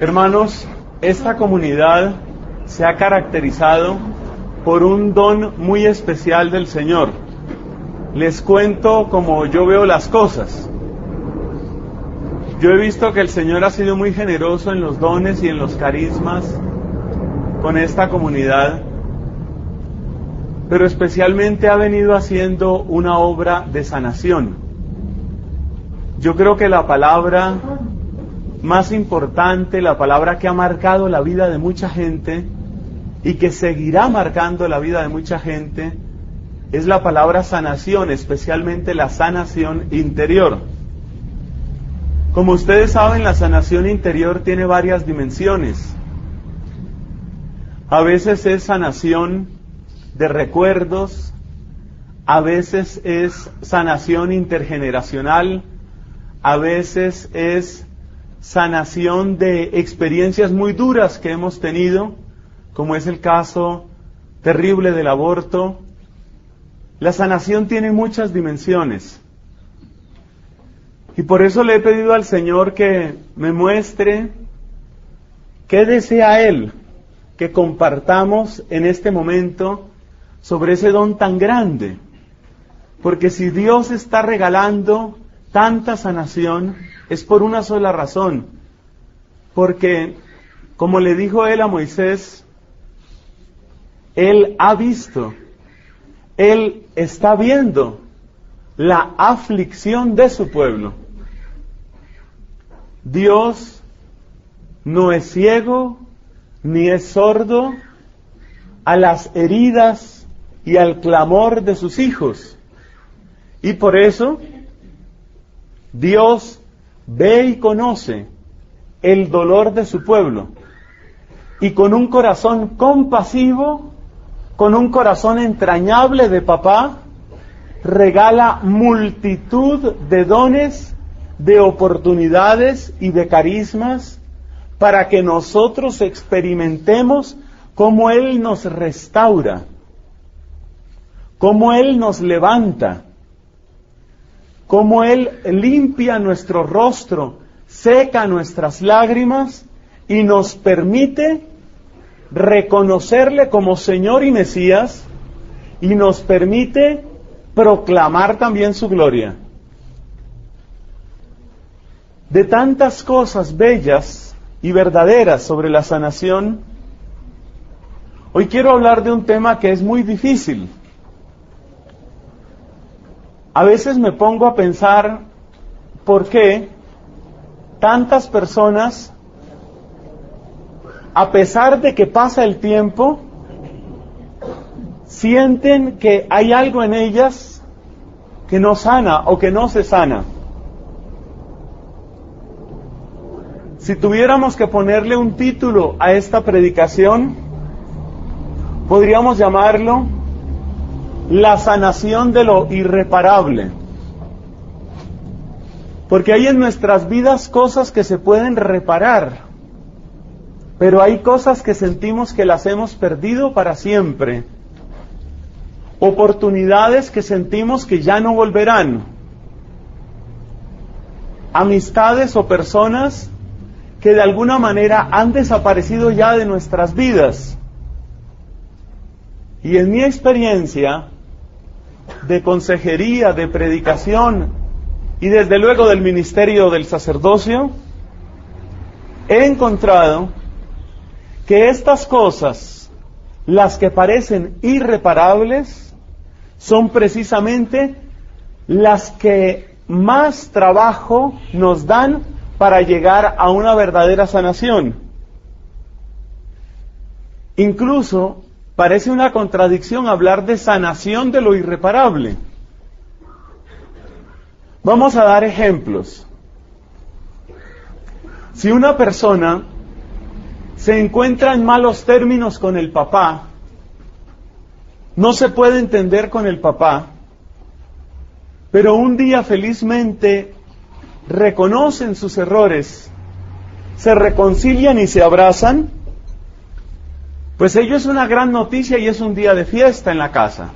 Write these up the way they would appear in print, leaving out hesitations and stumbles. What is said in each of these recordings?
Hermanos, esta comunidad se ha caracterizado por un don muy especial del Señor. Les cuento cómo yo veo las cosas. Yo he visto que el Señor ha sido muy generoso en los dones y en los carismas con esta comunidad, pero especialmente ha venido haciendo una obra de sanación. Yo creo que la palabra más importante, la palabra que ha marcado la vida de mucha gente y que seguirá marcando la vida de mucha gente, es la palabra sanación, especialmente la sanación interior. Como ustedes saben, la sanación interior tiene varias dimensiones. A veces es sanación de recuerdos, a veces es sanación intergeneracional, a veces es sanación de experiencias muy duras que hemos tenido, como es el caso terrible del aborto. La sanación tiene muchas dimensiones. Y por eso le he pedido al Señor que me muestre qué desea Él que compartamos en este momento sobre ese don tan grande. Porque si Dios está regalando tanta sanación, es por una sola razón. Porque, como le dijo Él a Moisés, Él ha visto, Él está viendo la aflicción de su pueblo. Dios no es ciego ni es sordo a las heridas y al clamor de sus hijos. Y por eso Dios ve y conoce el dolor de su pueblo. Y con un corazón compasivo, con un corazón entrañable de papá, regala multitud de dones, de oportunidades y de carismas para que nosotros experimentemos cómo Él nos restaura, cómo Él nos levanta, cómo Él limpia nuestro rostro, seca nuestras lágrimas y nos permite reconocerle como Señor y Mesías, y nos permite proclamar también su gloria. De tantas cosas bellas y verdaderas sobre la sanación, hoy quiero hablar de un tema que es muy difícil. A veces me pongo a pensar por qué tantas personas, a pesar de que pasa el tiempo, sienten que hay algo en ellas que no sana o que no se sana. Si tuviéramos que ponerle un título a esta predicación, podríamos llamarlo La sanación de lo irreparable. Porque hay en nuestras vidas cosas que se pueden reparar, pero hay cosas que sentimos que las hemos perdido para siempre. Oportunidades que sentimos que ya no volverán. Amistades o personas que de alguna manera han desaparecido ya de nuestras vidas. Y en mi experiencia de consejería, de predicación y desde luego del ministerio del sacerdocio, he encontrado que estas cosas, las que parecen irreparables, son precisamente las que más trabajo nos dan para llegar a una verdadera sanación. Incluso parece una contradicción hablar de sanación de lo irreparable. Vamos a dar ejemplos. Si una persona se encuentra en malos términos con el papá, no se puede entender con el papá, pero un día felizmente reconocen sus errores, se reconcilian y se abrazan, pues ello es una gran noticia y es un día de fiesta en la casa.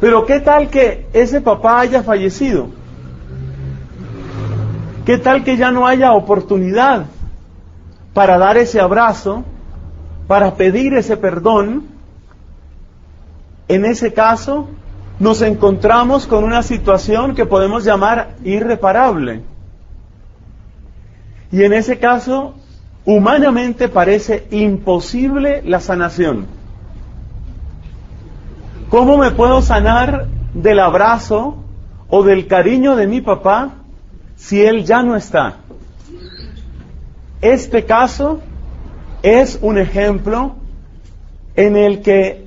Pero ¿qué tal que ese papá haya fallecido? ¿Qué tal que ya no haya oportunidad para dar ese abrazo, para pedir ese perdón, en ese caso nos encontramos con una situación que podemos llamar irreparable. Y en ese caso, humanamente parece imposible la sanación. ¿Cómo me puedo sanar del abrazo o del cariño de mi papá si él ya no está? Este caso es un ejemplo en el que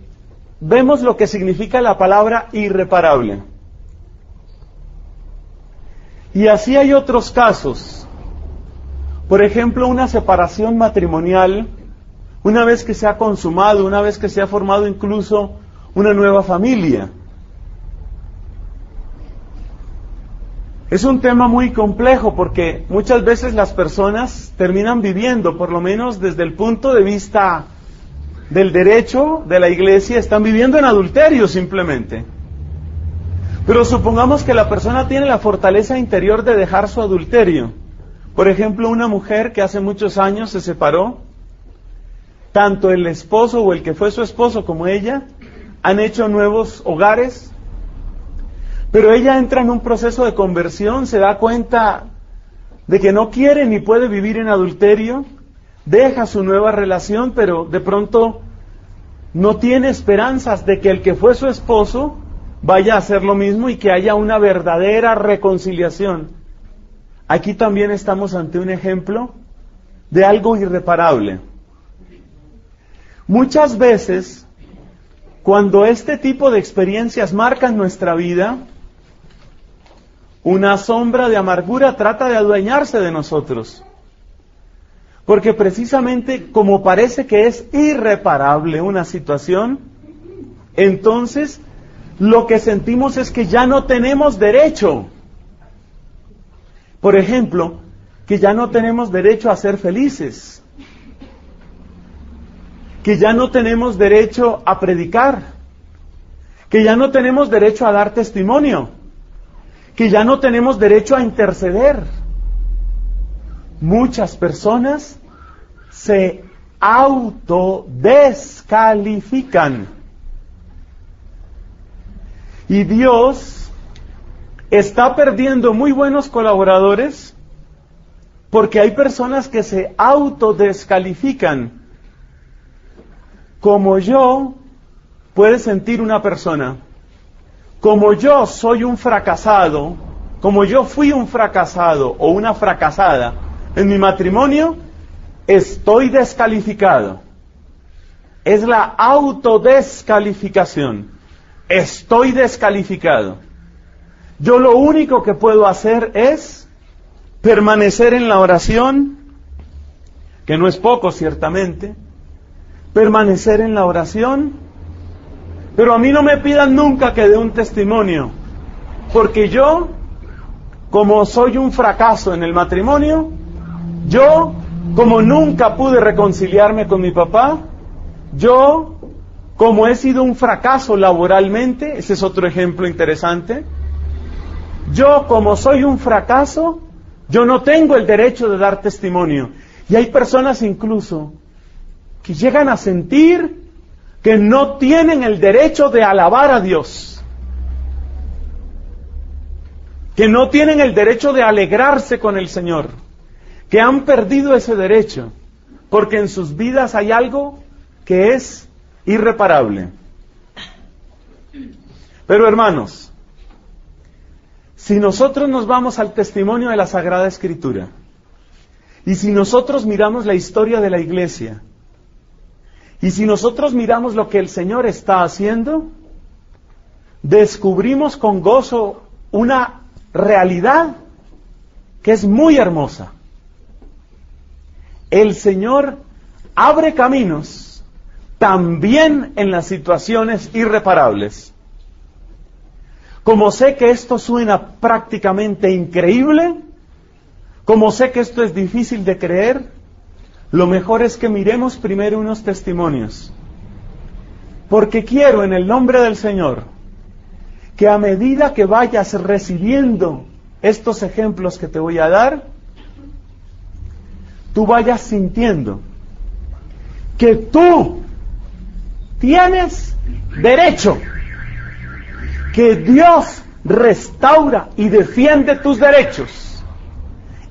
vemos lo que significa la palabra irreparable. Y así hay otros casos. Por ejemplo, una separación matrimonial, una vez que se ha consumado, una vez que se ha formado incluso una nueva familia. Es un tema muy complejo porque muchas veces las personas terminan viviendo, por lo menos desde el punto de vista del derecho de la iglesia, están viviendo en adulterio simplemente. Pero supongamos que la persona tiene la fortaleza interior de dejar su adulterio. Por ejemplo, una mujer que hace muchos años se separó, tanto el esposo o el que fue su esposo como ella han hecho nuevos hogares, pero ella entra en un proceso de conversión, se da cuenta de que no quiere ni puede vivir en adulterio, deja su nueva relación, pero de pronto no tiene esperanzas de que el que fue su esposo vaya a hacer lo mismo y que haya una verdadera reconciliación. Aquí también estamos ante un ejemplo de algo irreparable. Muchas veces, cuando este tipo de experiencias marcan nuestra vida, una sombra de amargura trata de adueñarse de nosotros. Porque precisamente como parece que es irreparable una situación, entonces lo que sentimos es que ya no tenemos derecho. Por ejemplo, que ya no tenemos derecho a ser felices, que ya no tenemos derecho a predicar, que ya no tenemos derecho a dar testimonio, que ya no tenemos derecho a interceder. Muchas personas se autodescalifican. Y Dios está perdiendo muy buenos colaboradores porque hay personas que se autodescalifican. Como yo puede sentir una persona, como yo soy un fracasado, como yo fui un fracasado o una fracasada en mi matrimonio, estoy descalificado. Es la autodescalificación. Estoy descalificado. Yo lo único que puedo hacer es permanecer en la oración, que no es poco ciertamente, permanecer en la oración, pero a mí no me pidan nunca que dé un testimonio, porque yo, como soy un fracaso en el matrimonio, yo, como nunca pude reconciliarme con mi papá, yo, como he sido un fracaso laboralmente, ese es otro ejemplo interesante, yo, como soy un fracaso, yo no tengo el derecho de dar testimonio. Y hay personas incluso que llegan a sentir que no tienen el derecho de alabar a Dios, que no tienen el derecho de alegrarse con el Señor, que han perdido ese derecho, porque en sus vidas hay algo que es irreparable. Pero hermanos, si nosotros nos vamos al testimonio de la Sagrada Escritura, y si nosotros miramos la historia de la Iglesia, y si nosotros miramos lo que el Señor está haciendo, descubrimos con gozo una realidad que es muy hermosa. El Señor abre caminos también en las situaciones irreparables. Como sé que esto suena prácticamente increíble, como sé que esto es difícil de creer, lo mejor es que miremos primero unos testimonios. Porque quiero, en el nombre del Señor, que a medida que vayas recibiendo estos ejemplos que te voy a dar, tú vayas sintiendo que tú tienes derecho, que Dios restaura y defiende tus derechos,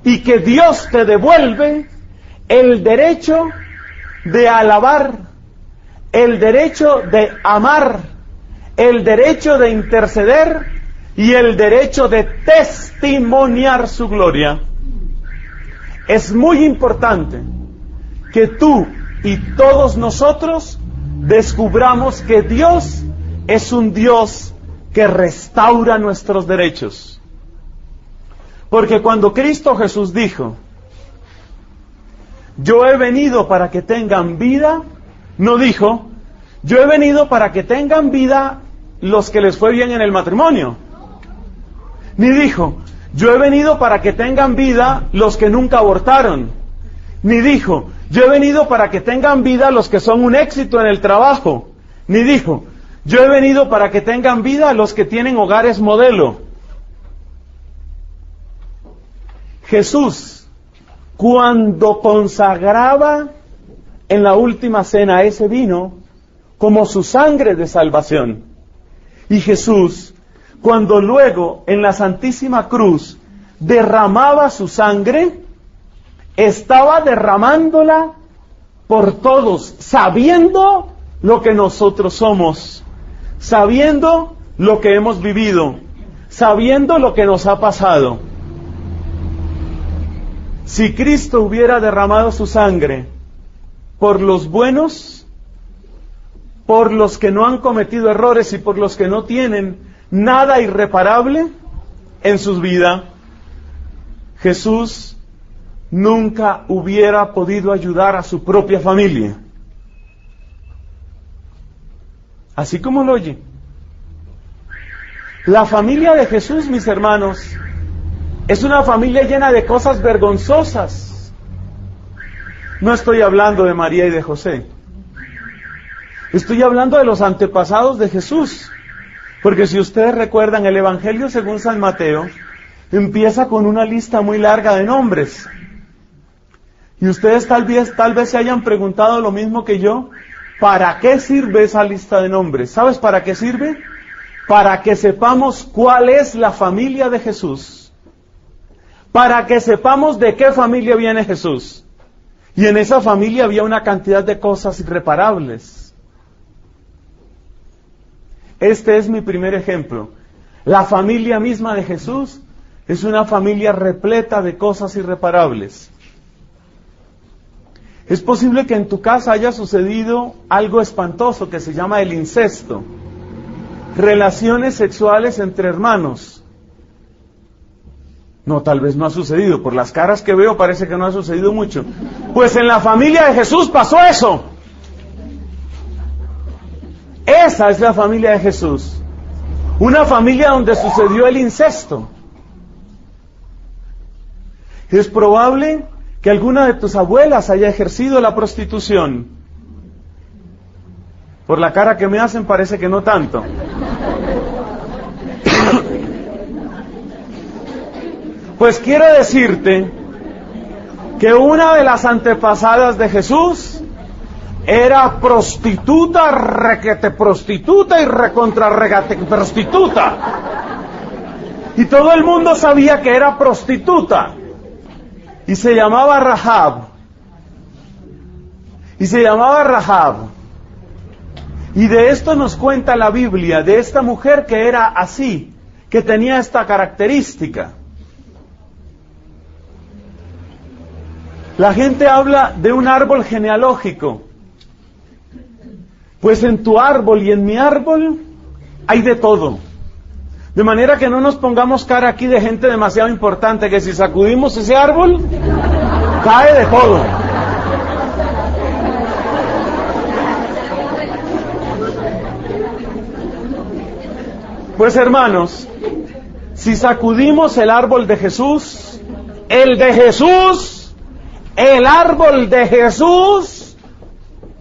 y que Dios te devuelve el derecho de alabar, el derecho de amar, el derecho de interceder y el derecho de testimoniar su gloria. Es muy importante que tú y todos nosotros descubramos que Dios es un Dios que restaura nuestros derechos. Porque cuando Cristo Jesús dijo, yo he venido para que tengan vida, no dijo, yo he venido para que tengan vida los que les fue bien en el matrimonio. Ni dijo, yo he venido para que tengan vida los que nunca abortaron. Ni dijo, yo he venido para que tengan vida los que son un éxito en el trabajo. Ni dijo, yo he venido para que tengan vida los que tienen hogares modelo. Jesús, cuando consagraba en la última cena ese vino como su sangre de salvación, y Jesús, cuando luego en la Santísima Cruz derramaba su sangre, estaba derramándola por todos, sabiendo lo que nosotros somos, sabiendo lo que hemos vivido, sabiendo lo que nos ha pasado. Si Cristo hubiera derramado su sangre por los buenos, por los que no han cometido errores y por los que no tienen nada irreparable en sus vidas, Jesús nunca hubiera podido ayudar a su propia familia. Así como lo oye. La familia de Jesús, mis hermanos, es una familia llena de cosas vergonzosas. No estoy hablando de María y de José. Estoy hablando de los antepasados de Jesús. Porque si ustedes recuerdan, el Evangelio según San Mateo empieza con una lista muy larga de nombres. Y ustedes tal vez se hayan preguntado lo mismo que yo, ¿para qué sirve esa lista de nombres? ¿Sabes para qué sirve? Para que sepamos cuál es la familia de Jesús. Para que sepamos de qué familia viene Jesús. Y en esa familia había una cantidad de cosas irreparables. Este es mi primer ejemplo. La familia misma de Jesús es una familia repleta de cosas irreparables. Es posible que en tu casa haya sucedido algo espantoso que se llama el incesto. Relaciones sexuales entre hermanos. No, tal vez no ha sucedido. Por las caras que veo parece que no ha sucedido mucho. Pues en la familia de Jesús pasó eso. Esa es la familia de Jesús. Una familia donde sucedió el incesto. Es probable que alguna de tus abuelas haya ejercido la prostitución. Por la cara que me hacen parece que no tanto. Pues quiero decirte que una de las antepasadas de Jesús era prostituta, requete prostituta y recontra regate prostituta. Y todo el mundo sabía que era prostituta. Y se llamaba Rahab. Y de esto nos cuenta la Biblia, de esta mujer que era así, que tenía esta característica. La gente habla de un árbol genealógico. Pues en tu árbol y en mi árbol hay de todo. De manera que no nos pongamos cara aquí de gente demasiado importante, que si sacudimos ese árbol, cae de todo. Pues hermanos, si sacudimos el árbol de Jesús, el árbol de Jesús,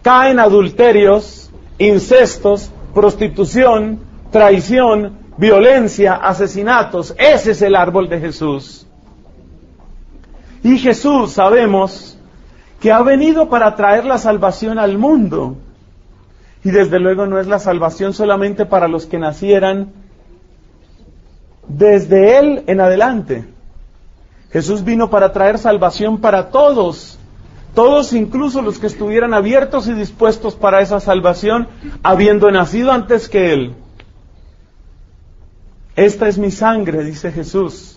caen adulterios, incestos, prostitución, traición, violencia, asesinatos. Ese es el árbol de Jesús. Y Jesús, sabemos, que ha venido para traer la salvación al mundo. Y desde luego no es la salvación solamente para los que nacieran desde Él en adelante. Jesús vino para traer salvación para todos, todos incluso los que estuvieran abiertos y dispuestos para esa salvación, habiendo nacido antes que Él. Esta es mi sangre, dice Jesús,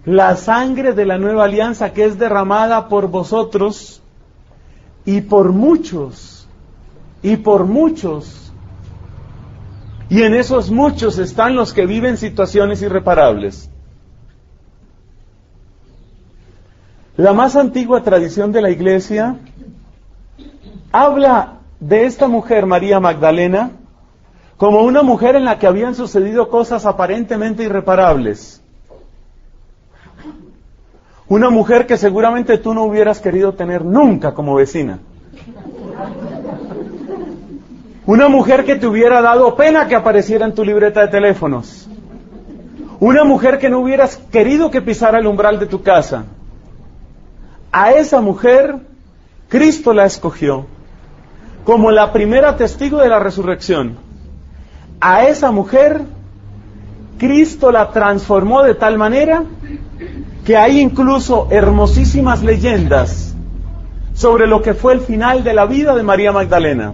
la sangre de la nueva alianza que es derramada por vosotros y por muchos, y por muchos. Y en esos muchos están los que viven situaciones irreparables. La más antigua tradición de la Iglesia habla de esta mujer, María Magdalena, como una mujer en la que habían sucedido cosas aparentemente irreparables. Una mujer que seguramente tú no hubieras querido tener nunca como vecina. Una mujer que te hubiera dado pena que apareciera en tu libreta de teléfonos. Una mujer que no hubieras querido que pisara el umbral de tu casa. A esa mujer, Cristo la escogió como la primera testigo de la resurrección. A esa mujer, Cristo la transformó de tal manera que hay incluso hermosísimas leyendas sobre lo que fue el final de la vida de María Magdalena.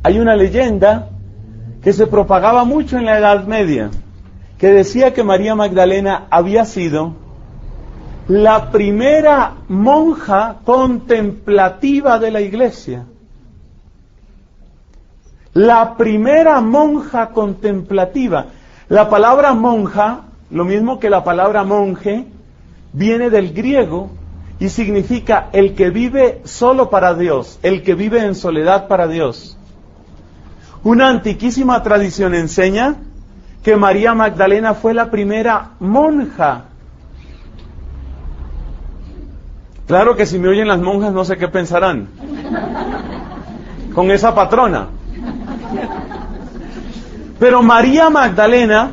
Hay una leyenda que se propagaba mucho en la Edad Media, que decía que María Magdalena había sido la primera monja contemplativa de la Iglesia. La primera monja contemplativa. La palabra monja, lo mismo que la palabra monje, viene del griego y significa el que vive solo para Dios, el que vive en soledad para Dios. Una antiquísima tradición enseña que María Magdalena fue la primera monja. Claro que si me oyen las monjas no sé qué pensarán con esa patrona. Pero María Magdalena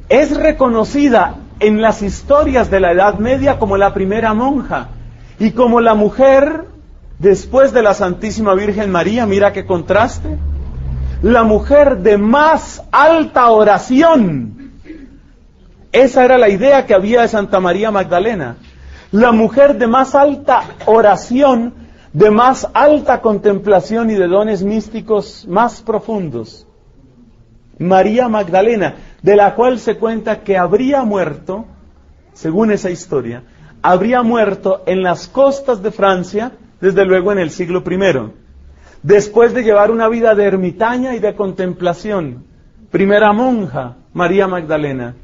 es reconocida en las historias de la Edad Media como la primera monja y como la mujer después de la Santísima Virgen María. Mira qué contraste. La mujer de más alta oración. Esa era la idea que había de Santa María Magdalena. La mujer de más alta oración, de más alta contemplación y de dones místicos más profundos. María Magdalena, de la cual se cuenta que habría muerto, según esa historia, habría muerto en las costas de Francia, desde luego en el siglo I, después de llevar una vida de ermitaña y de contemplación. Primera monja, María Magdalena.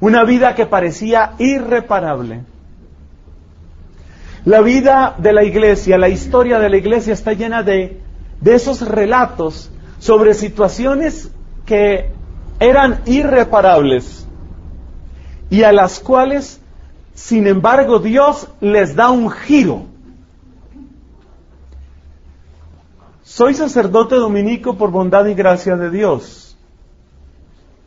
Una vida que parecía irreparable. La vida de la Iglesia, la historia de la Iglesia está llena de esos relatos sobre situaciones que eran irreparables y a las cuales, sin embargo, Dios les da un giro. Soy sacerdote dominico por bondad y gracia de Dios.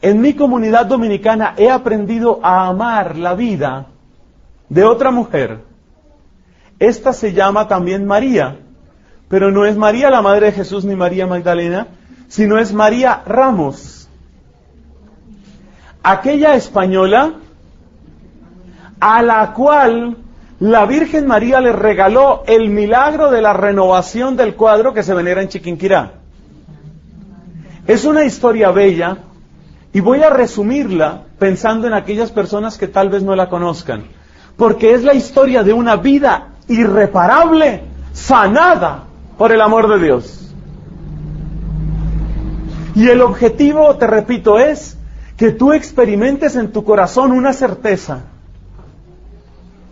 En mi comunidad dominicana he aprendido a amar la vida de otra mujer. Esta se llama también María, pero no es María la madre de Jesús ni María Magdalena, sino es María Ramos. Aquella española a la cual la Virgen María le regaló el milagro de la renovación del cuadro que se venera en Chiquinquirá. Es una historia bella y voy a resumirla pensando en aquellas personas que tal vez no la conozcan, porque es la historia de una vida irreparable, sanada por el amor de Dios. Y el objetivo, te repito, es que tú experimentes en tu corazón una certeza.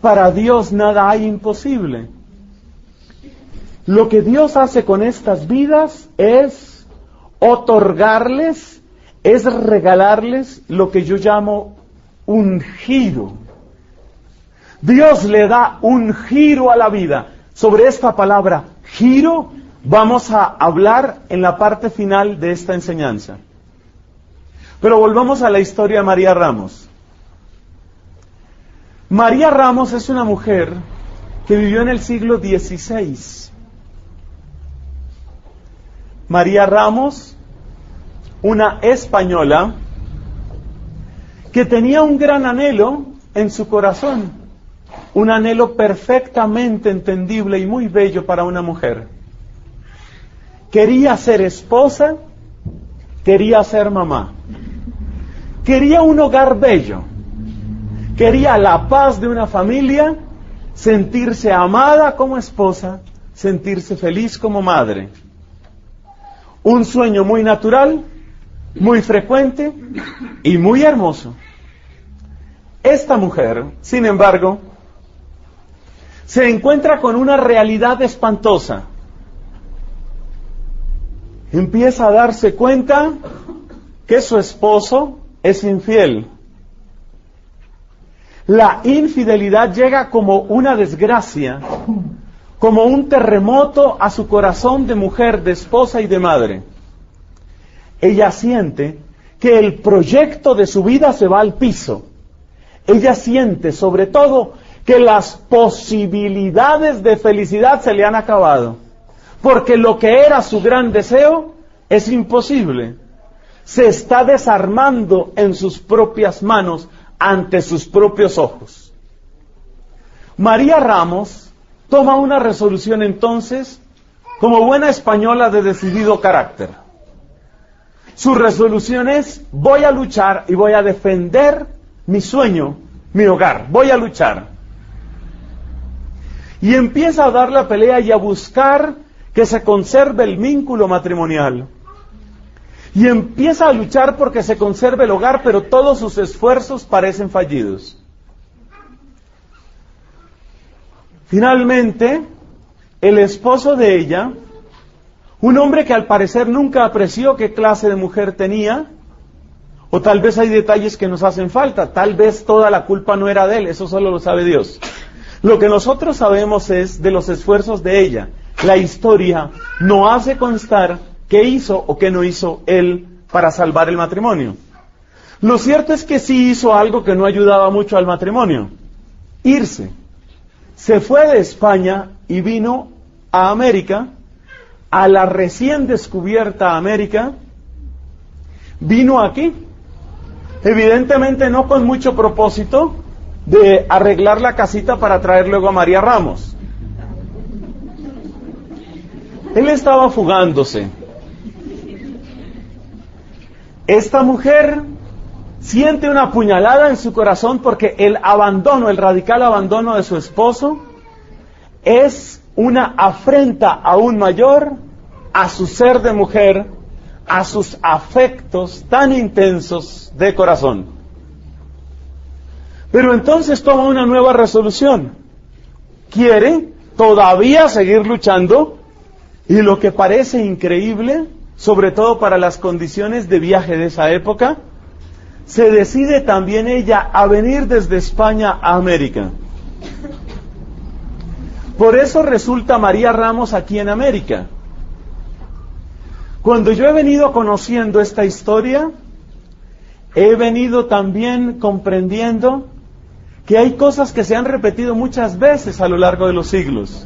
Para Dios nada hay imposible. Lo que Dios hace con estas vidas es otorgarles, es regalarles lo que yo llamo un giro. Dios le da un giro a la vida. Sobre esta palabra giro vamos a hablar en la parte final de esta enseñanza. Pero volvamos a la historia de María Ramos. María Ramos es una mujer que vivió en el siglo XVI. María Ramos, una española que tenía un gran anhelo en su corazón, un anhelo perfectamente entendible y muy bello para una mujer. Quería ser esposa, quería ser mamá, quería un hogar bello, quería la paz de una familia, sentirse amada como esposa, sentirse feliz como madre. Un sueño muy natural, muy frecuente y muy hermoso. Esta mujer, sin embargo, se encuentra con una realidad espantosa. Empieza a darse cuenta que su esposo es infiel. La infidelidad llega como una desgracia, como un terremoto a su corazón de mujer, de esposa y de madre. Ella siente que el proyecto de su vida se va al piso. Ella siente, sobre todo, que las posibilidades de felicidad se le han acabado. Porque lo que era su gran deseo es imposible. Se está desarmando en sus propias manos, ante sus propios ojos. María Ramos toma una resolución entonces, como buena española de decidido carácter. Su resolución es: voy a luchar y voy a defender mi sueño, mi hogar, voy a luchar. Y empieza a dar la pelea y a buscar que se conserve el vínculo matrimonial. Y empieza a luchar porque se conserve el hogar, pero todos sus esfuerzos parecen fallidos. Finalmente, el esposo de ella, un hombre que al parecer nunca apreció qué clase de mujer tenía, o tal vez hay detalles que nos hacen falta, tal vez toda la culpa no era de él, eso solo lo sabe Dios. Lo que nosotros sabemos es de los esfuerzos de ella. La historia no hace constar qué hizo o qué no hizo él para salvar el matrimonio. Lo cierto es que sí hizo algo que no ayudaba mucho al matrimonio: irse. Se fue de España y vino a América, a la recién descubierta América. Vino aquí, evidentemente no con mucho propósito de arreglar la casita para traer luego a María Ramos. Él estaba fugándose. Esta mujer siente una puñalada en su corazón porque el abandono, el radical abandono de su esposo es una afrenta aún mayor a su ser de mujer, a sus afectos tan intensos de corazón. Pero entonces toma una nueva resolución. Quiere todavía seguir luchando y lo que parece increíble, sobre todo para las condiciones de viaje de esa época, se decide también ella a venir desde España a América. Por eso resulta María Ramos aquí en América. Cuando yo he venido conociendo esta historia, he venido también comprendiendo que hay cosas que se han repetido muchas veces a lo largo de los siglos.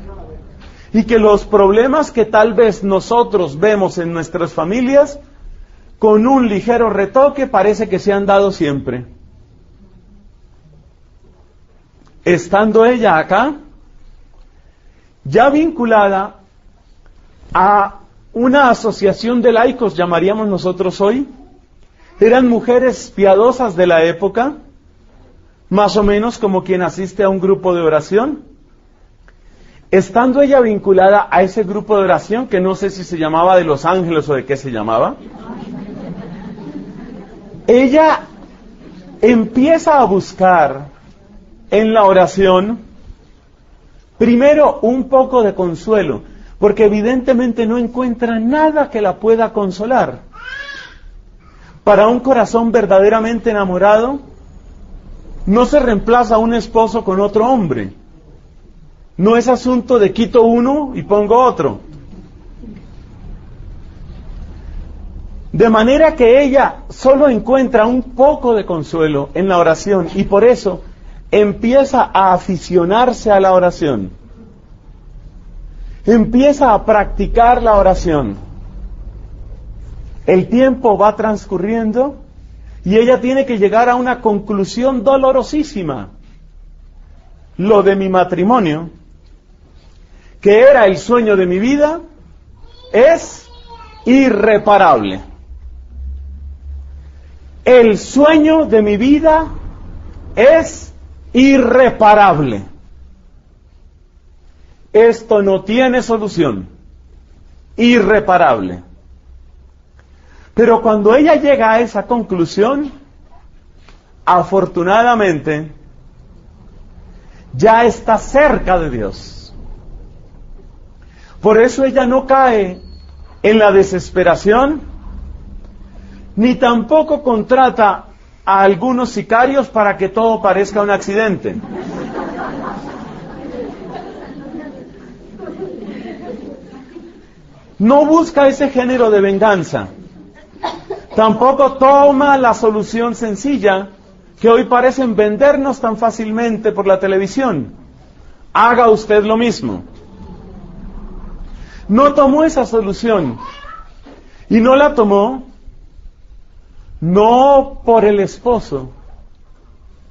Y que los problemas que tal vez nosotros vemos en nuestras familias, con un ligero retoque, parece que se han dado siempre. Estando ella acá, ya vinculada a una asociación de laicos, llamaríamos nosotros hoy, eran mujeres piadosas de la época, más o menos como quien asiste a un grupo de oración. Estando ella vinculada a ese grupo de oración, que no sé si se llamaba de los ángeles o de qué se llamaba, ella empieza a buscar en la oración, primero un poco de consuelo, porque evidentemente no encuentra nada que la pueda consolar. Para un corazón verdaderamente enamorado, no se reemplaza un esposo con otro hombre. No es asunto de quito uno y pongo otro. De manera que ella solo encuentra un poco de consuelo en la oración y por eso empieza a aficionarse a la oración, empieza a practicar la oración, el tiempo va transcurriendo y ella tiene que llegar a una conclusión dolorosísima. Lo de mi matrimonio, que era el sueño de mi vida, es irreparable. El sueño de mi vida es irreparable. Esto no tiene solución. Irreparable. Pero cuando ella llega a esa conclusión, afortunadamente, ya está cerca de Dios. Por eso ella no cae en la desesperación, ni tampoco contrata a algunos sicarios para que todo parezca un accidente. No busca ese género de venganza. Tampoco toma la solución sencilla que hoy parecen vendernos tan fácilmente por la televisión. Haga usted lo mismo. No tomó esa solución. Y no la tomó no por el esposo,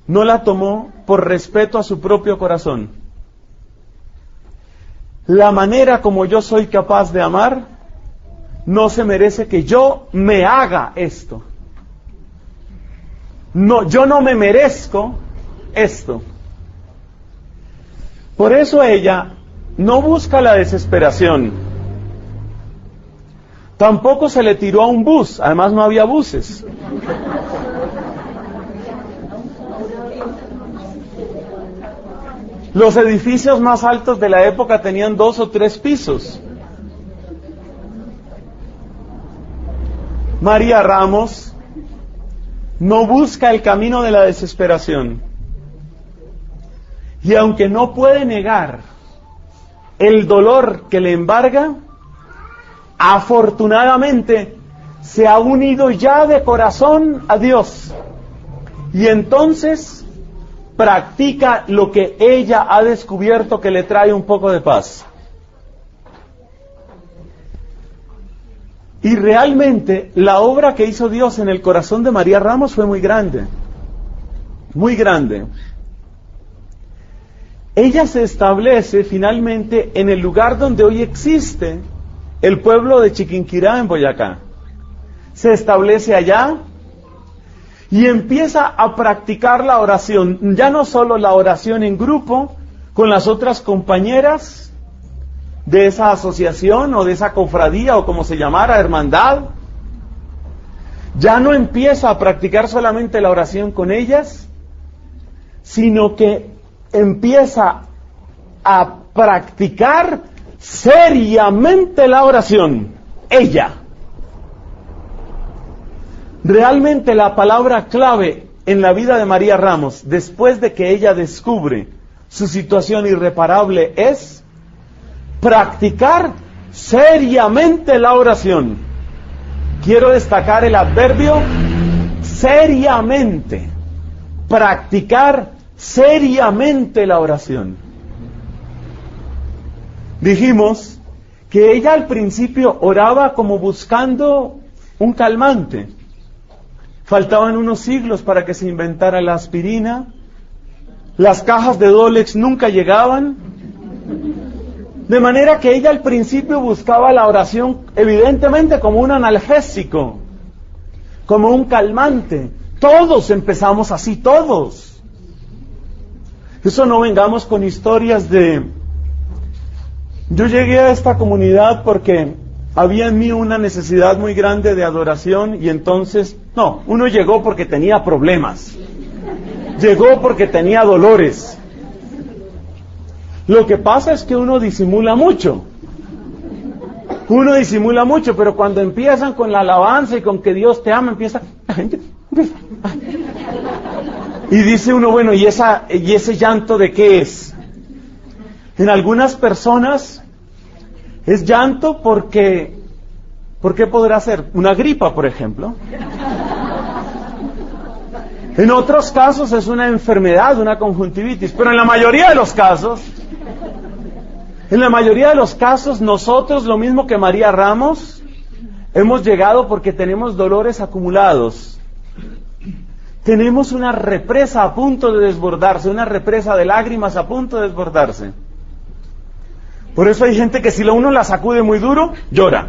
no la tomó por respeto a su propio corazón. La manera como yo soy capaz de amar no se merece que yo me haga esto. No, yo no me merezco esto. Por eso ella no busca la desesperación. Tampoco se le tiró a un bus, además no había buses. Los edificios más altos de la época tenían 2 o 3 pisos. María Ramos no busca el camino de la desesperación. Y aunque no puede negar el dolor que le embarga, afortunadamente se ha unido ya de corazón a Dios. Y entonces practica lo que ella ha descubierto que le trae un poco de paz. Y realmente la obra que hizo Dios en el corazón de María Ramos fue muy grande. Muy grande. Ella se establece finalmente en el lugar donde hoy existe el pueblo de Chiquinquirá en Boyacá. Se establece allá y empieza a practicar la oración. Ya no solo la oración en grupo con las otras compañeras de esa asociación o de esa cofradía o como se llamara, hermandad. Ya no empieza a practicar solamente la oración con ellas, sino que empieza a practicar seriamente la oración, ella. Realmente la palabra clave en la vida de María Ramos, después de que ella descubre su situación irreparable, es practicar seriamente la oración. Quiero destacar el adverbio seriamente. Practicar seriamente la oración. Dijimos que ella al principio oraba como buscando un calmante. Faltaban unos siglos para que se inventara la aspirina. Las cajas de Dolex nunca llegaban. De manera que ella al principio buscaba la oración evidentemente como un analgésico, como un calmante. Todos empezamos así, todos. Eso no vengamos con historias de... Yo llegué a esta comunidad porque había en mí una necesidad muy grande de adoración y entonces... No, uno llegó porque tenía problemas. Llegó porque tenía dolores. Lo que pasa es que uno disimula mucho. Uno disimula mucho, pero cuando empiezan con la alabanza y con que Dios te ama, empieza... Y dice uno, bueno, ¿y ese llanto de qué es? En algunas personas es llanto porque... ¿Por qué podrá ser? Una gripa, por ejemplo. En otros casos es una enfermedad, una conjuntivitis, pero en la mayoría de los casos nosotros, lo mismo que María Ramos, hemos llegado porque tenemos dolores acumulados. Tenemos una represa a punto de desbordarse, una represa de lágrimas a punto de desbordarse. Por eso hay gente que si uno la sacude muy duro, llora.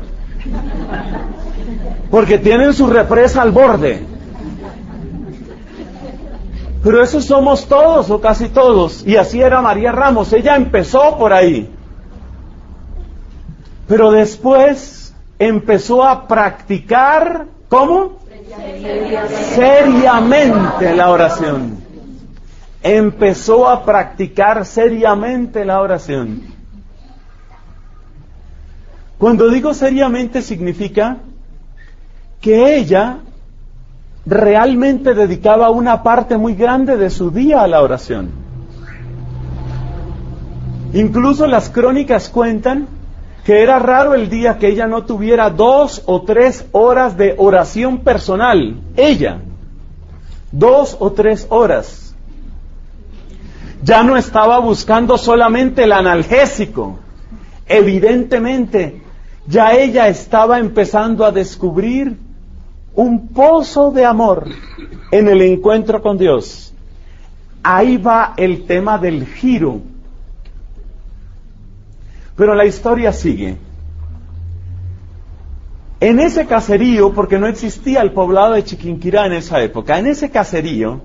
Porque tienen su represa al borde. Pero eso somos todos o casi todos. Y así era María Ramos. Ella empezó por ahí. Pero después empezó a practicar, ¿cómo? Seriamente la oración. Empezó a practicar seriamente la oración. Cuando digo seriamente significa que ella realmente dedicaba una parte muy grande de su día a la oración. Incluso las crónicas cuentan que era raro el día que ella no tuviera 2 o 3 horas de oración personal. Ella, 2 o 3 horas. Ya no estaba buscando solamente el analgésico. Evidentemente, ya ella estaba empezando a descubrir un pozo de amor en el encuentro con Dios. Ahí va el tema del giro. Pero la historia sigue. En ese caserío, porque no existía el poblado de Chiquinquirá en esa época, en ese caserío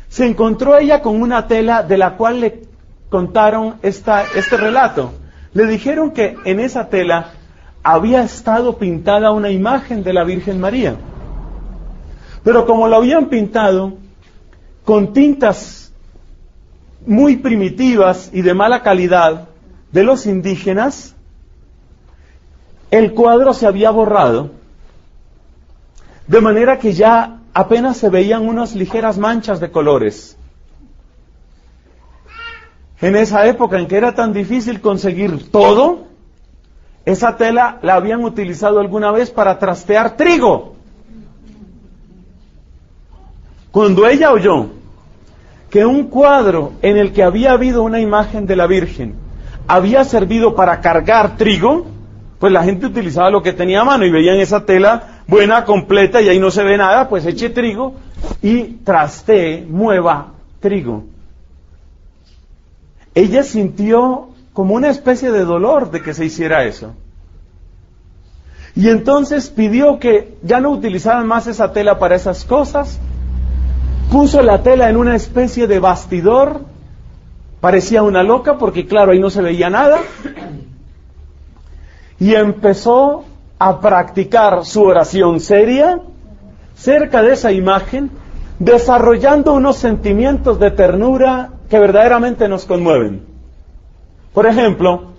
se encontró ella con una tela de la cual le contaron este relato. Le dijeron que en esa tela había estado pintada una imagen de la Virgen María. Pero como lo habían pintado con tintas muy primitivas y de mala calidad de los indígenas, el cuadro se había borrado, de manera que ya apenas se veían unas ligeras manchas de colores. En esa época en que era tan difícil conseguir todo, esa tela la habían utilizado alguna vez para trastear trigo. Cuando ella oyó que un cuadro en el que había habido una imagen de la Virgen había servido para cargar trigo, pues la gente utilizaba lo que tenía a mano y veían esa tela buena, completa, y ahí no se ve nada, pues eche trigo y trastee, mueva trigo. Ella sintió como una especie de dolor de que se hiciera eso. Y entonces pidió que ya no utilizaran más esa tela para esas cosas, puso la tela en una especie de bastidor, parecía una loca porque claro, ahí no se veía nada, y empezó a practicar su oración seria cerca de esa imagen, desarrollando unos sentimientos de ternura que verdaderamente nos conmueven. Por ejemplo,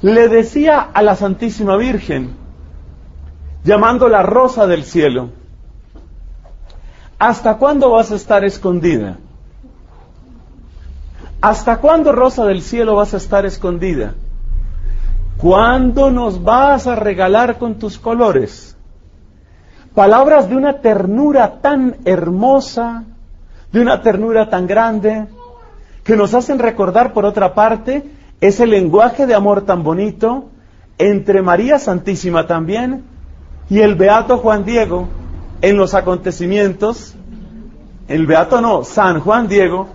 le decía a la Santísima Virgen, llamándola Rosa del Cielo: ¿hasta cuándo vas a estar escondida? ¿Hasta cuándo, Rosa del Cielo, vas a estar escondida? ¿Cuándo nos vas a regalar con tus colores? Palabras de una ternura tan hermosa, de una ternura tan grande, que nos hacen recordar, por otra parte, ese lenguaje de amor tan bonito entre María Santísima también y el beato Juan Diego en los acontecimientos, San Juan Diego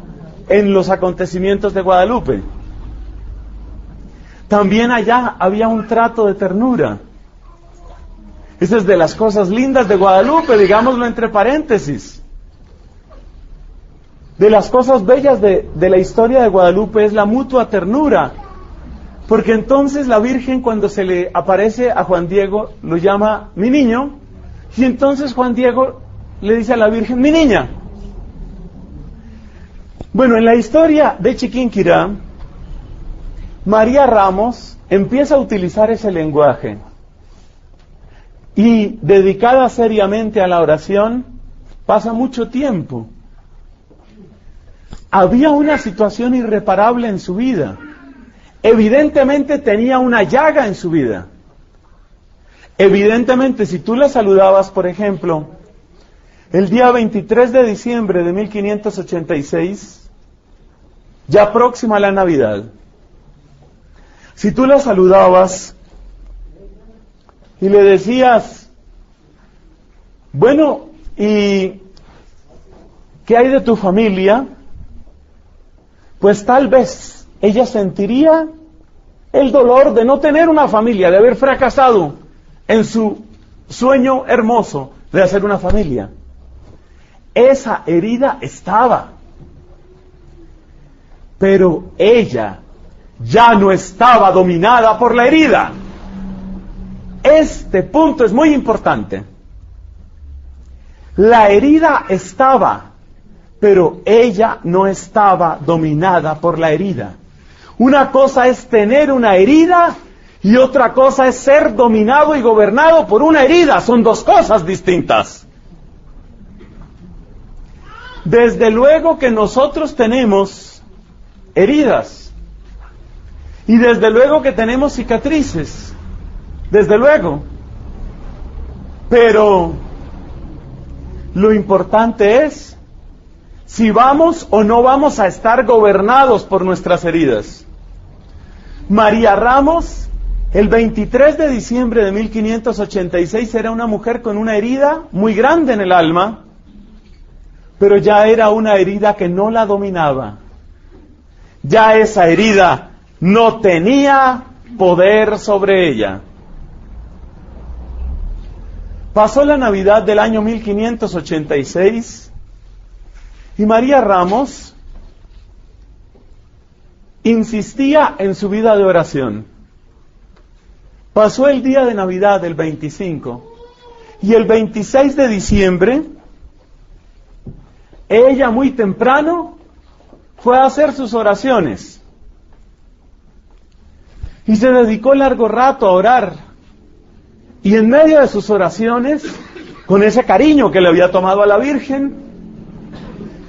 en los acontecimientos de Guadalupe. También allá había un trato de ternura. Esa es de las cosas lindas de Guadalupe, digámoslo entre paréntesis. De las cosas bellas de la historia de Guadalupe es la mutua ternura. Porque entonces la Virgen, cuando se le aparece a Juan Diego, lo llama mi niño, y entonces Juan Diego le dice a la Virgen, mi niña. Bueno, en la historia de Chiquinquirá, María Ramos empieza a utilizar ese lenguaje y, dedicada seriamente a la oración, pasa mucho tiempo. Había una situación irreparable en su vida. Evidentemente tenía una llaga en su vida. Evidentemente, si tú la saludabas, por ejemplo, El día 23 de diciembre de 1586, ya próxima a la Navidad, si tú la saludabas y le decías, bueno, ¿y qué hay de tu familia? Pues tal vez ella sentiría el dolor de no tener una familia, de haber fracasado en su sueño hermoso de hacer una familia. Esa herida estaba, pero ella ya no estaba dominada por la herida. Este punto es muy importante. La herida estaba, pero ella no estaba dominada por la herida. Una cosa es tener una herida y otra cosa es ser dominado y gobernado por una herida. Son dos cosas distintas. Desde luego que nosotros tenemos heridas y desde luego que tenemos cicatrices, desde luego, pero lo importante es si vamos o no vamos a estar gobernados por nuestras heridas. María Ramos, el 23 de diciembre de 1586, era una mujer con una herida muy grande en el alma, pero ya era una herida que no la dominaba. Ya esa herida no tenía poder sobre ella. Pasó la Navidad del año 1586 y María Ramos insistía en su vida de oración. Pasó el día de Navidad, el 25, y el 26 de diciembre, ella muy temprano fue a hacer sus oraciones y se dedicó largo rato a orar. Y en medio de sus oraciones, con ese cariño que le había tomado a la Virgen,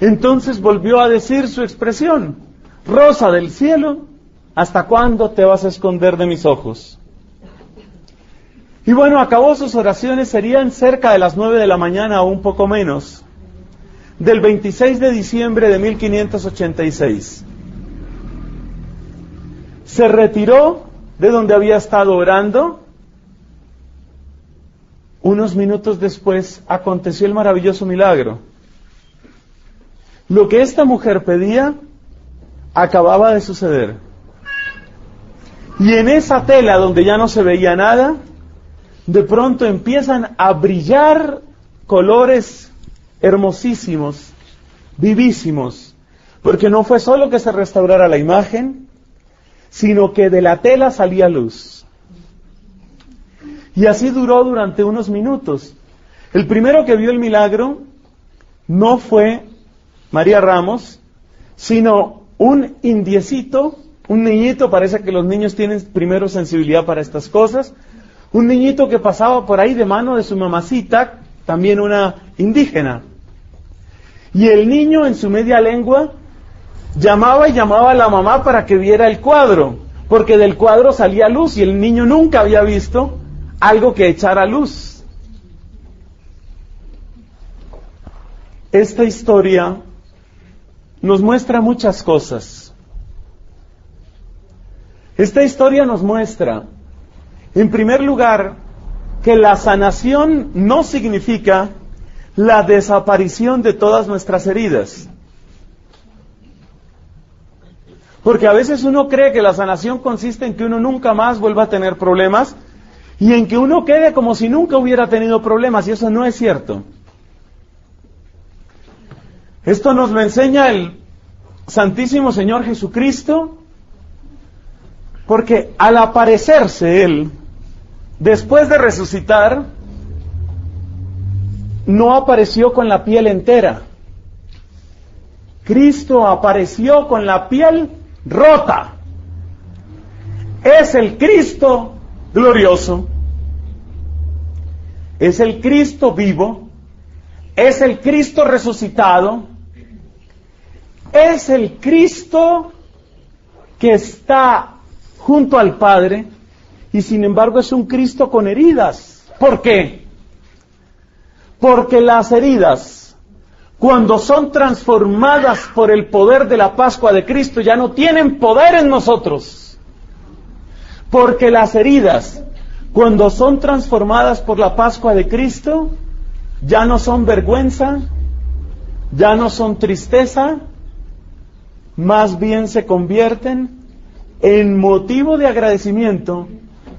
entonces volvió a decir su expresión: Rosa del cielo, ¿hasta cuándo te vas a esconder de mis ojos? Y bueno, acabó sus oraciones, serían cerca de las 9 de la mañana o un poco menos, del 26 de diciembre de 1586. Se retiró de donde había estado orando. Unos minutos después aconteció el maravilloso milagro. Lo que esta mujer pedía acababa de suceder. Y en esa tela donde ya no se veía nada, de pronto empiezan a brillar colores hermosísimos, vivísimos, porque no fue solo que se restaurara la imagen, sino que de la tela salía luz. Y así duró durante unos minutos. El primero que vio el milagro no fue María Ramos, sino un indiecito, un niñito, parece que los niños tienen primero sensibilidad para estas cosas, un niñito que pasaba por ahí de mano de su mamacita, también una indígena. Y el niño en su media lengua llamaba y llamaba a la mamá para que viera el cuadro, porque del cuadro salía luz y el niño nunca había visto algo que echara luz. Esta historia nos muestra muchas cosas. Esta historia nos muestra, en primer lugar, que la sanación no significa la desaparición de todas nuestras heridas. Porque a veces uno cree que la sanación consiste en que uno nunca más vuelva a tener problemas y en que uno quede como si nunca hubiera tenido problemas, y eso no es cierto. Esto nos lo enseña el Santísimo Señor Jesucristo, porque al aparecerse Él, después de resucitar, no apareció con la piel entera. Cristo apareció con la piel rota. Es el Cristo glorioso. Es el Cristo vivo. Es el Cristo resucitado. Es el Cristo que está junto al Padre, y sin embargo es un Cristo con heridas. ¿Por qué? Porque las heridas, cuando son transformadas por el poder de la Pascua de Cristo, ya no tienen poder en nosotros. Porque las heridas, cuando son transformadas por la Pascua de Cristo, ya no son vergüenza, ya no son tristeza, más bien se convierten en motivo de agradecimiento,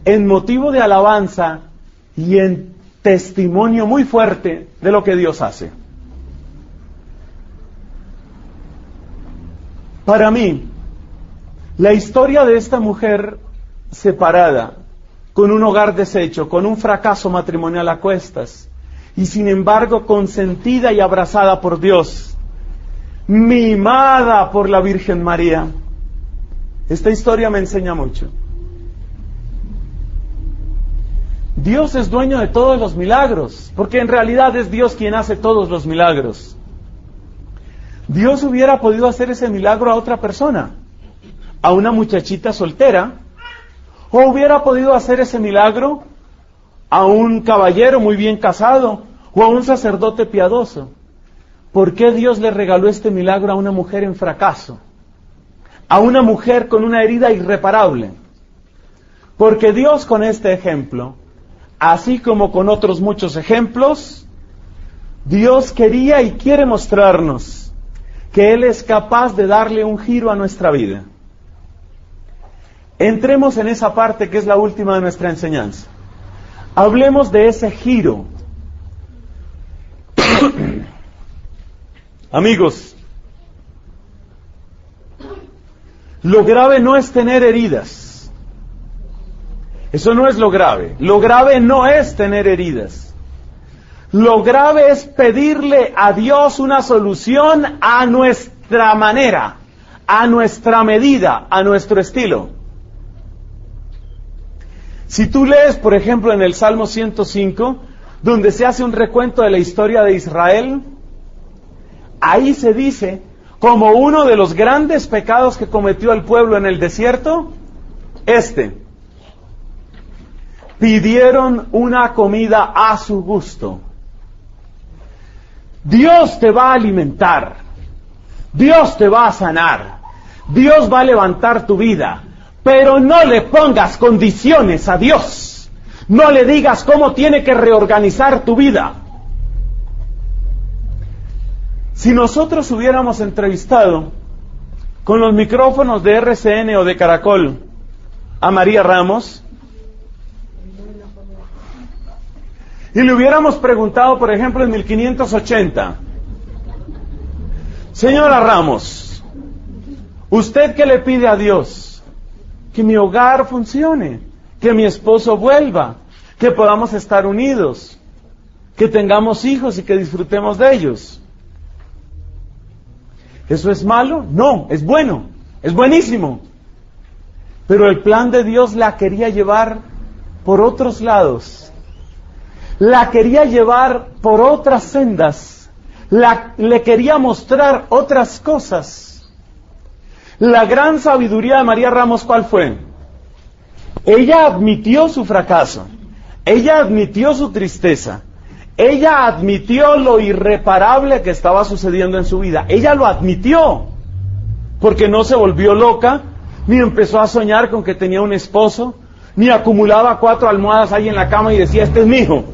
en motivo de alabanza y en testimonio muy fuerte de lo que Dios hace. Para mí, la historia de esta mujer separada, con un hogar deshecho, con un fracaso matrimonial a cuestas, y sin embargo consentida y abrazada por Dios, mimada por la Virgen María. Esta historia me enseña mucho. Dios es dueño de todos los milagros, porque en realidad es Dios quien hace todos los milagros. Dios hubiera podido hacer ese milagro a otra persona, a una muchachita soltera, o hubiera podido hacer ese milagro a un caballero muy bien casado, o a un sacerdote piadoso. ¿Por qué Dios le regaló este milagro a una mujer en fracaso? A una mujer con una herida irreparable. Porque Dios, con este ejemplo, así como con otros muchos ejemplos, Dios quería y quiere mostrarnos que Él es capaz de darle un giro a nuestra vida. Entremos en esa parte que es la última de nuestra enseñanza. Hablemos de ese giro. Amigos, lo grave no es tener heridas. Eso no es lo grave. Lo grave no es tener heridas. Lo grave es pedirle a Dios una solución a nuestra manera, a nuestra medida, a nuestro estilo. Si tú lees, por ejemplo, en el Salmo 105, donde se hace un recuento de la historia de Israel, ahí se dice, como uno de los grandes pecados que cometió el pueblo en el desierto, pidieron una comida a su gusto. Dios te va a alimentar, Dios te va a sanar, Dios va a levantar tu vida, pero no le pongas condiciones a Dios, no le digas cómo tiene que reorganizar tu vida. Si nosotros hubiéramos entrevistado con los micrófonos de RCN o de Caracol a María Ramos, y le hubiéramos preguntado, por ejemplo, en 1580, señora Ramos, ¿usted qué le pide a Dios? Que mi hogar funcione, que mi esposo vuelva, que podamos estar unidos, que tengamos hijos y que disfrutemos de ellos. ¿Eso es malo? No, es bueno, es buenísimo. Pero el plan de Dios la quería llevar por otros lados. La quería llevar por otras sendas, le quería mostrar otras cosas. La gran sabiduría de María Ramos, ¿cuál fue? Ella admitió su fracaso, ella admitió su tristeza, ella admitió lo irreparable que estaba sucediendo en su vida, ella lo admitió, porque no se volvió loca, ni empezó a soñar con que tenía un esposo, ni acumulaba 4 almohadas ahí en la cama y decía, este es mi hijo.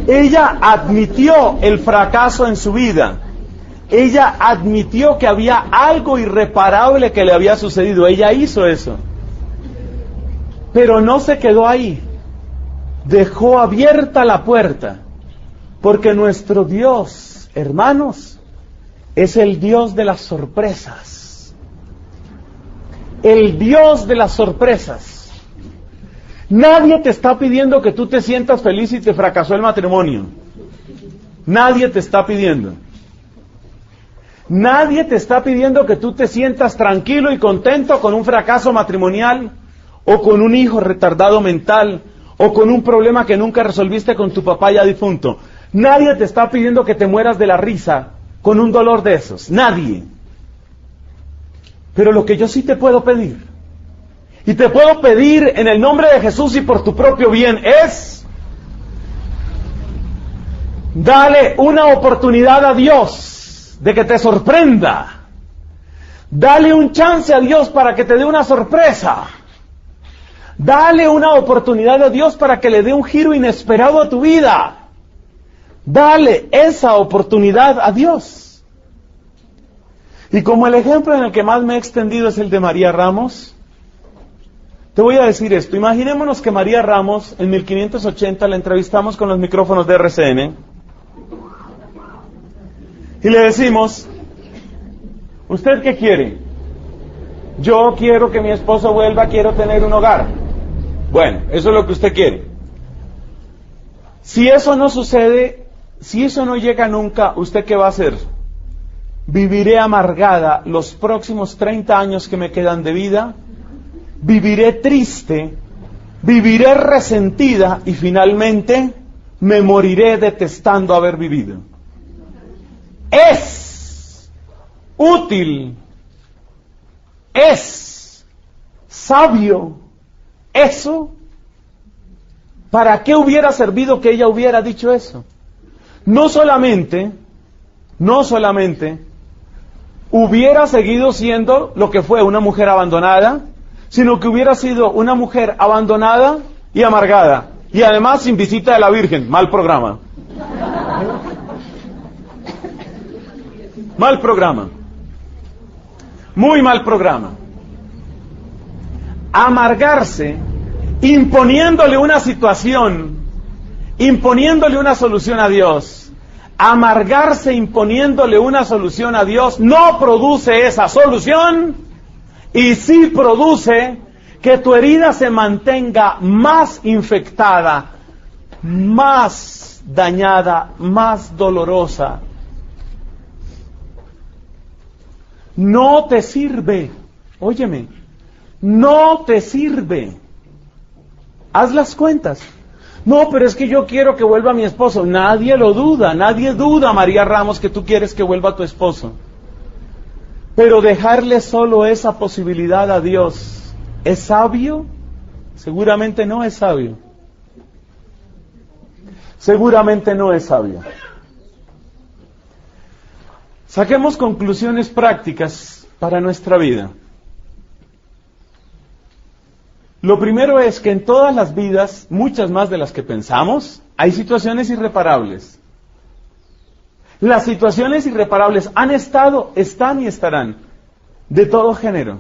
Ella admitió el fracaso en su vida. Ella admitió que había algo irreparable que le había sucedido. Ella hizo eso. Pero no se quedó ahí. Dejó abierta la puerta. Porque nuestro Dios, hermanos, es el Dios de las sorpresas. El Dios de las sorpresas. Nadie te está pidiendo que tú te sientas feliz si te fracasó el matrimonio. Nadie te está pidiendo. Nadie te está pidiendo que tú te sientas tranquilo y contento con un fracaso matrimonial, o con un hijo retardado mental, o con un problema que nunca resolviste con tu papá ya difunto. Nadie te está pidiendo que te mueras de la risa con un dolor de esos. Nadie. Pero lo que yo sí te puedo pedir y te puedo pedir en el nombre de Jesús y por tu propio bien, es: dale una oportunidad a Dios de que te sorprenda. Dale un chance a Dios para que te dé una sorpresa. Dale una oportunidad a Dios para que le dé un giro inesperado a tu vida. Dale esa oportunidad a Dios. Y como el ejemplo en el que más me he extendido es el de María Ramos, te voy a decir esto. Imaginémonos que María Ramos, en 1580, la entrevistamos con los micrófonos de RCN, y le decimos: ¿usted qué quiere? Yo quiero que mi esposo vuelva, quiero tener un hogar. Bueno, eso es lo que usted quiere. Si eso no sucede, si eso no llega nunca, ¿usted qué va a hacer? Viviré amargada los próximos 30 años que me quedan de vida, viviré triste, viviré resentida y finalmente me moriré detestando haber vivido. Es útil, es sabio eso. ¿Para qué hubiera servido que ella hubiera dicho eso? No solamente hubiera seguido siendo lo que fue, una mujer abandonada, sino que hubiera sido una mujer abandonada y amargada, y además sin visita de la Virgen. Mal programa. Mal programa. Muy mal programa. Amargarse, imponiéndole una situación, imponiéndole una solución a Dios. Amargarse imponiéndole una solución a Dios no produce esa solución, y sí produce que tu herida se mantenga más infectada, más dañada, más dolorosa. No te sirve, óyeme, no te sirve. Haz las cuentas. No, pero es que yo quiero que vuelva mi esposo. Nadie lo duda, nadie duda, María Ramos, que tú quieres que vuelva tu esposo. Pero dejarle solo esa posibilidad a Dios, ¿es sabio? Seguramente no es sabio. Seguramente no es sabio. Saquemos conclusiones prácticas para nuestra vida. Lo primero es que en todas las vidas, muchas más de las que pensamos, hay situaciones irreparables. Las situaciones irreparables han estado, están y estarán, de todo género.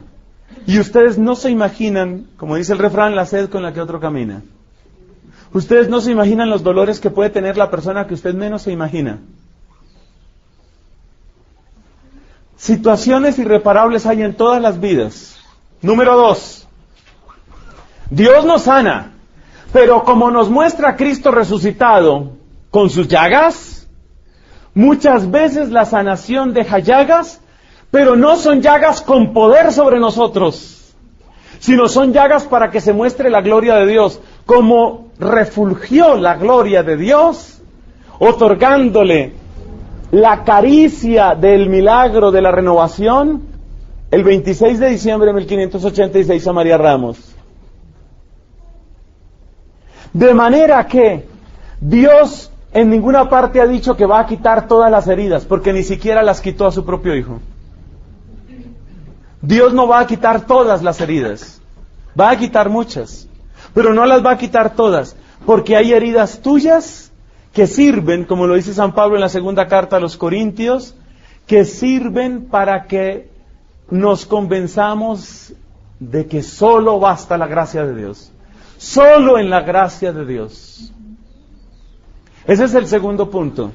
Y ustedes no se imaginan, como dice el refrán, la sed con la que otro camina. Ustedes no se imaginan los dolores que puede tener la persona que usted menos se imagina. Situaciones irreparables hay en todas las vidas. Número 2. Dios nos sana, pero como nos muestra Cristo resucitado con sus llagas, muchas veces la sanación deja llagas, pero no son llagas con poder sobre nosotros, sino son llagas para que se muestre la gloria de Dios, como refulgió la gloria de Dios, otorgándole la caricia del milagro de la renovación el 26 de diciembre de 1586 a María Ramos. De manera que Dios en ninguna parte ha dicho que va a quitar todas las heridas, porque ni siquiera las quitó a su propio Hijo. Dios no va a quitar todas las heridas, va a quitar muchas, pero no las va a quitar todas, porque hay heridas tuyas que sirven, como lo dice San Pablo en la segunda carta a los Corintios, que sirven para que nos convenzamos de que solo basta la gracia de Dios. Solo en la gracia de Dios. Ese es el segundo punto.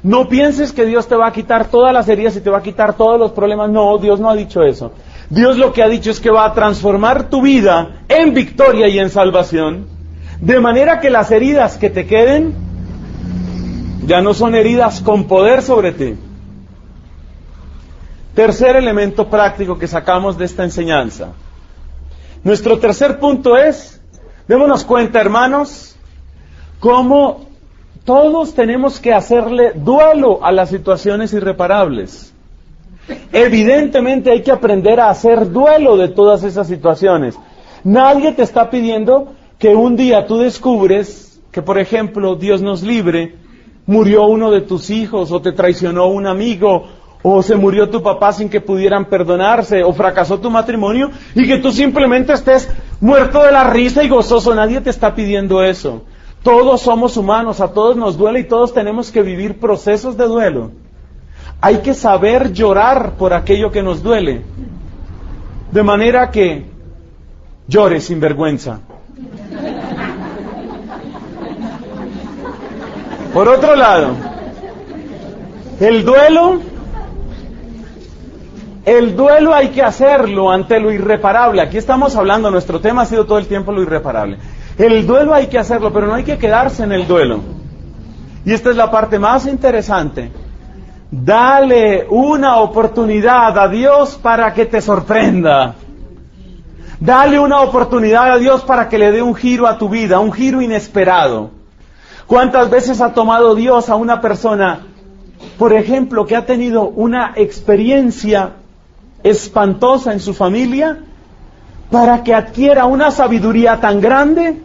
No pienses que Dios te va a quitar todas las heridas y te va a quitar todos los problemas. No, Dios no ha dicho eso. Dios lo que ha dicho es que va a transformar tu vida en victoria y en salvación, de manera que las heridas que te queden ya no son heridas con poder sobre ti. Tercer elemento práctico que sacamos de esta enseñanza. Nuestro tercer punto es: démonos cuenta, hermanos, cómo todos tenemos que hacerle duelo a las situaciones irreparables. Evidentemente hay que aprender a hacer duelo de todas esas situaciones. Nadie te está pidiendo que un día tú descubres que, por ejemplo, Dios nos libre, murió uno de tus hijos, o te traicionó un amigo, o se murió tu papá sin que pudieran perdonarse, o fracasó tu matrimonio, y que tú simplemente estés muerto de la risa y gozoso. Nadie te está pidiendo eso. Todos somos humanos, a todos nos duele y todos tenemos que vivir procesos de duelo. Hay que saber llorar por aquello que nos duele, de manera que llore sin vergüenza. Por otro lado, el duelo hay que hacerlo ante lo irreparable. Aquí estamos hablando, nuestro tema ha sido todo el tiempo lo irreparable. El duelo hay que hacerlo, pero no hay que quedarse en el duelo. Y esta es la parte más interesante. Dale una oportunidad a Dios para que te sorprenda. Dale una oportunidad a Dios para que le dé un giro a tu vida, un giro inesperado. ¿Cuántas veces ha tomado Dios a una persona, por ejemplo, que ha tenido una experiencia espantosa en su familia, para que adquiera una sabiduría tan grande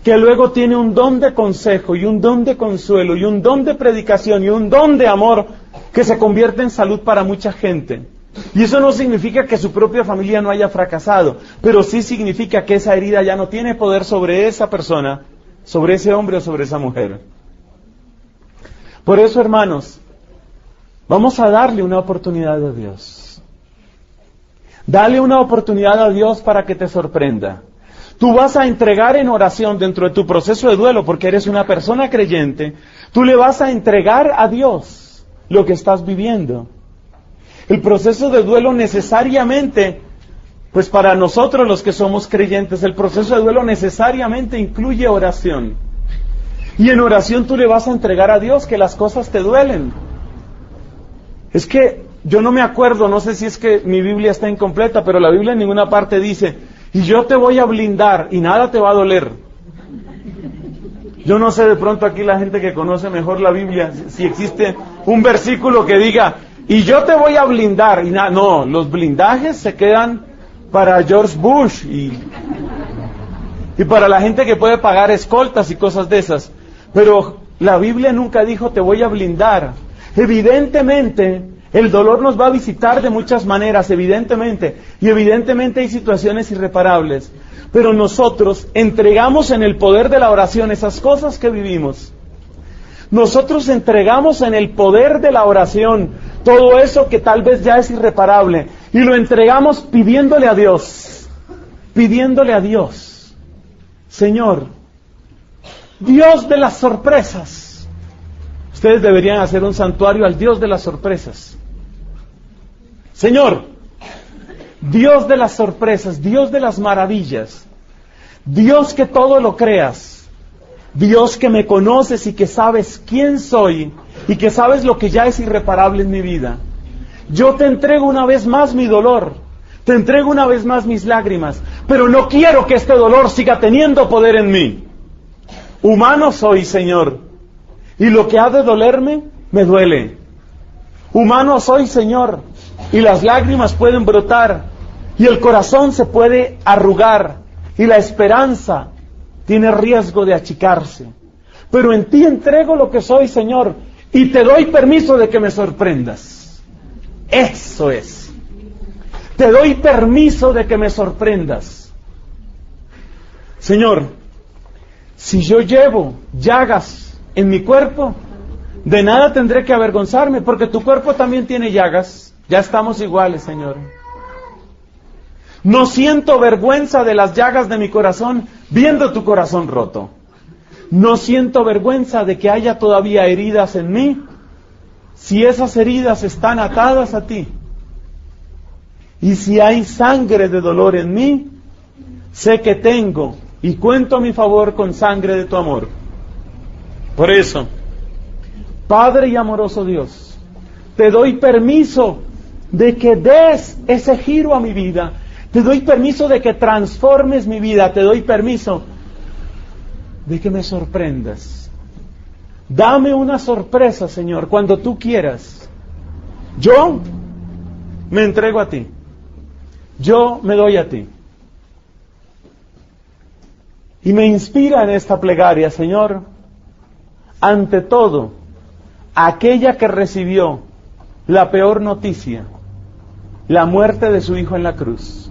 que luego tiene un don de consejo y un don de consuelo y un don de predicación y un don de amor que se convierte en salud para mucha gente? Y eso no significa que su propia familia no haya fracasado, pero sí significa que esa herida ya no tiene poder sobre esa persona, sobre ese hombre o sobre esa mujer. Por eso, hermanos, vamos a darle una oportunidad a Dios. Dale una oportunidad a Dios para que te sorprenda. Tú vas a entregar en oración dentro de tu proceso de duelo, porque eres una persona creyente, tú le vas a entregar a Dios lo que estás viviendo. El proceso de duelo necesariamente, pues para nosotros los que somos creyentes, el proceso de duelo necesariamente incluye oración. Y en oración tú le vas a entregar a Dios que las cosas te duelen. Es que yo no me acuerdo, no sé si es que mi Biblia está incompleta, pero la Biblia en ninguna parte dice, y yo te voy a blindar y nada te va a doler. Yo no sé, de pronto aquí la gente que conoce mejor la Biblia, si existe un versículo que diga, y yo te voy a blindar, y nada, no, los blindajes se quedan para George Bush y para la gente que puede pagar escoltas y cosas de esas. Pero la Biblia nunca dijo te voy a blindar. Evidentemente, el dolor nos va a visitar de muchas maneras, evidentemente, y evidentemente hay situaciones irreparables, pero nosotros entregamos en el poder de la oración esas cosas que vivimos. Nosotros entregamos en el poder de la oración todo eso que tal vez ya es irreparable, y lo entregamos pidiéndole a Dios, Señor, Dios de las sorpresas. Ustedes deberían hacer un santuario al Dios de las sorpresas. Señor, Dios de las sorpresas, Dios de las maravillas, Dios que todo lo creas, Dios que me conoces y que sabes quién soy y que sabes lo que ya es irreparable en mi vida. Yo te entrego una vez más mi dolor, te entrego una vez más mis lágrimas, pero no quiero que este dolor siga teniendo poder en mí. Humano soy, Señor, y lo que ha de dolerme, me duele. Humano soy, Señor, y las lágrimas pueden brotar, y el corazón se puede arrugar, y la esperanza tiene riesgo de achicarse. Pero en ti entrego lo que soy, Señor, y te doy permiso de que me sorprendas. Eso es. Te doy permiso de que me sorprendas. Señor, si yo llevo llagas en mi cuerpo, de nada tendré que avergonzarme, porque tu cuerpo también tiene llagas. Ya estamos iguales, Señor. No siento vergüenza de las llagas de mi corazón viendo tu corazón roto. No siento vergüenza de que haya todavía heridas en mí, si esas heridas están atadas a ti. Y si hay sangre de dolor en mí, sé que tengo y cuento a mi favor con sangre de tu amor. Por eso, Padre y amoroso Dios, te doy permiso de que des ese giro a mi vida. Te doy permiso de que transformes mi vida. Te doy permiso de que me sorprendas. Dame una sorpresa, Señor, cuando tú quieras. Yo me entrego a ti. Yo me doy a ti. Y me inspira en esta plegaria, Señor, ante todo, aquella que recibió la peor noticia, la muerte de su hijo en la cruz.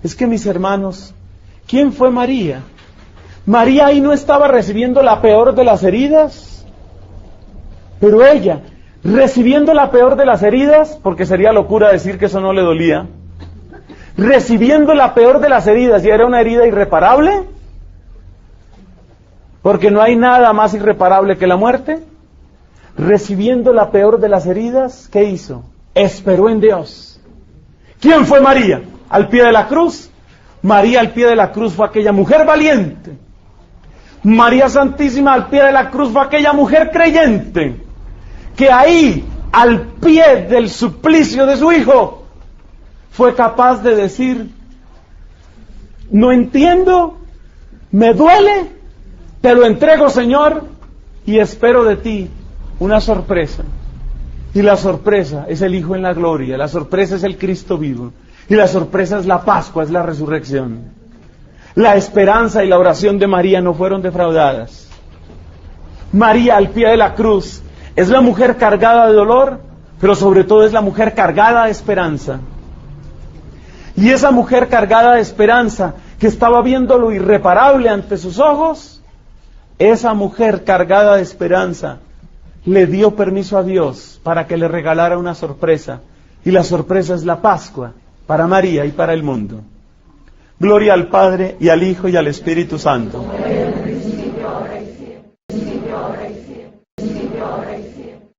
Es que, mis hermanos, ¿quién fue María? María ahí no estaba recibiendo la peor de las heridas, pero ella, recibiendo la peor de las heridas, porque sería locura decir que eso no le dolía, recibiendo la peor de las heridas, y era una herida irreparable, porque no hay nada más irreparable que la muerte. Recibiendo la peor de las heridas, ¿qué hizo? Esperó en Dios. ¿Quién fue María? Al pie de la cruz. María al pie de la cruz fue aquella mujer valiente. María Santísima al pie de la cruz fue aquella mujer creyente, que ahí, al pie del suplicio de su hijo, fue capaz de decir: no entiendo, me duele, te lo entrego, Señor, y espero de ti una sorpresa. Y la sorpresa es el Hijo en la gloria, la sorpresa es el Cristo vivo, y la sorpresa es la Pascua, es la resurrección. La esperanza y la oración de María no fueron defraudadas. María al pie de la cruz es la mujer cargada de dolor, pero sobre todo es la mujer cargada de esperanza. Y esa mujer cargada de esperanza, que estaba viendo lo irreparable ante sus ojos, esa mujer cargada de esperanza le dio permiso a Dios para que le regalara una sorpresa. Y la sorpresa es la Pascua para María y para el mundo. Gloria al Padre, y al Hijo, y al Espíritu Santo.